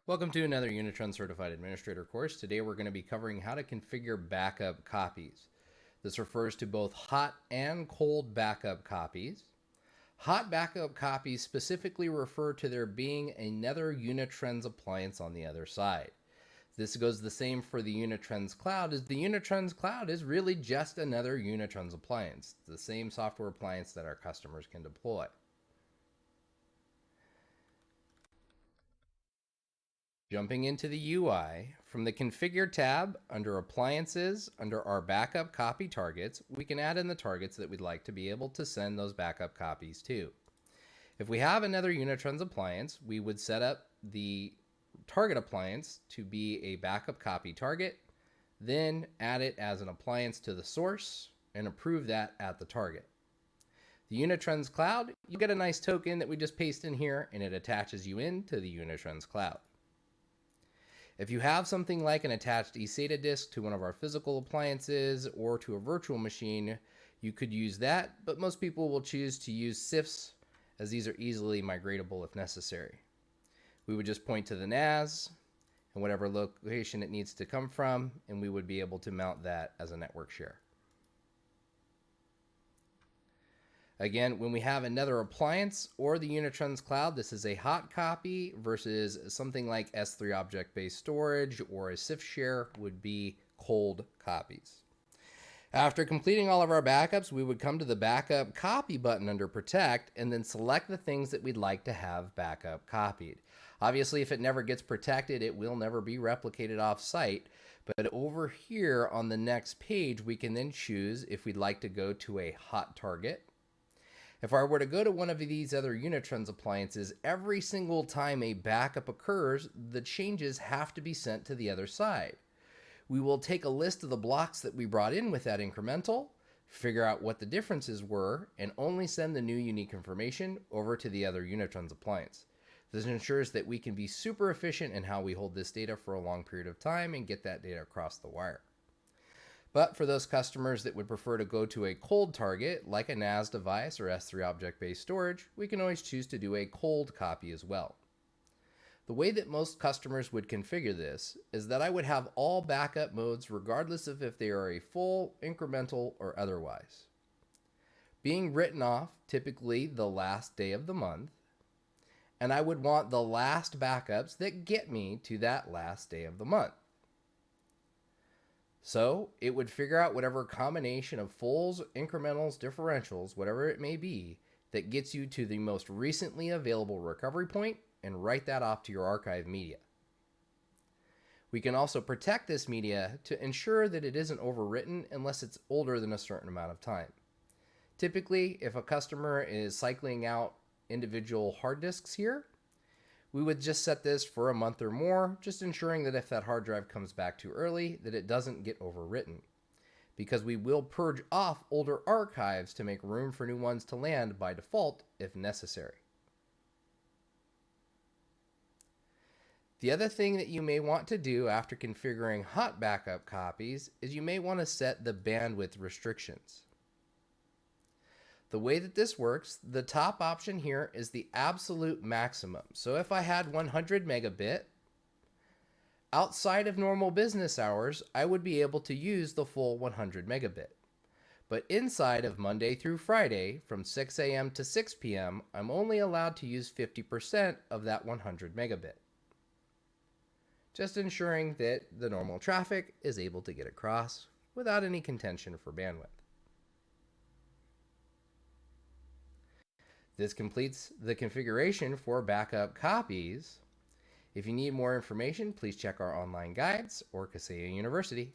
Welcome to another Unitrend Certified Administrator course. Today we're going to be covering how to configure backup copies. This refers to both hot and cold backup copies. Hot backup copies specifically refer to there being another Unitrends appliance on the other side. This goes the same for the Unitrends Cloud, as the Unitrends Cloud is really just another Unitrends appliance, the same software appliance that our customers can deploy. Jumping into the UI, from the Configure tab under Appliances, under our backup copy targets, we can add in the targets that we'd like to be able to send those backup copies to. If we have another Unitrends appliance, we would set up the target appliance to be a backup copy target, then add it as an appliance to the source and approve that at the target. The Unitrends Cloud, you get a nice token that we just paste in here and it attaches you into the Unitrends Cloud. If you have something like an attached eSATA disk to one of our physical appliances or to a virtual machine, you could use that, but most people will choose to use CIFS as these are easily migratable if necessary. We would just point to the NAS and whatever location it needs to come from, and we would be able to mount that as a network share. Again, when we have another appliance or the Unitrends Cloud, this is a hot copy versus something like S3 object-based storage or a CIFS share would be cold copies. After completing all of our backups, we would come to the backup copy button under Protect and then select the things that we'd like to have backup copied. Obviously, if it never gets protected, it will never be replicated off-site. But over here on the next page, we can then choose if we'd like to go to a hot target. If I were to go to one of these other Unitrends appliances, every single time a backup occurs, the changes have to be sent to the other side. We will take a list of the blocks that we brought in with that incremental, figure out what the differences were, and only send the new unique information over to the other Unitrends appliance. This ensures that we can be super efficient in how we hold this data for a long period of time and get that data across the wire. But for those customers that would prefer to go to a cold target, like a NAS device or S3 object-based storage, we can always choose to do a cold copy as well. The way that most customers would configure this is that I would have all backup modes regardless of if they are a full, incremental, or otherwise. Being written off typically the last day of the month, and I would want the last backups that get me to that last day of the month. So it would figure out whatever combination of fulls, incrementals, differentials, whatever it may be, that gets you to the most recently available recovery point and write that off to your archive media. We can also protect this media to ensure that it isn't overwritten unless it's older than a certain amount of time. Typically, if a customer is cycling out individual hard disks here, we would just set this for a month or more, just ensuring that if that hard drive comes back too early, that it doesn't get overwritten. Because we will purge off older archives to make room for new ones to land by default if necessary. The other thing that you may want to do after configuring hot backup copies is you may want to set the bandwidth restrictions. The way that this works, the top option here is the absolute maximum. So if I had 100 megabit, outside of normal business hours, I would be able to use the full 100 megabit. But inside of Monday through Friday, from 6 a.m. to 6 p.m., I'm only allowed to use 50% of that 100 megabit. Just ensuring that the normal traffic is able to get across without any contention for bandwidth. This completes the configuration for backup copies. If you need more information, please check our online guides or Kaseya University.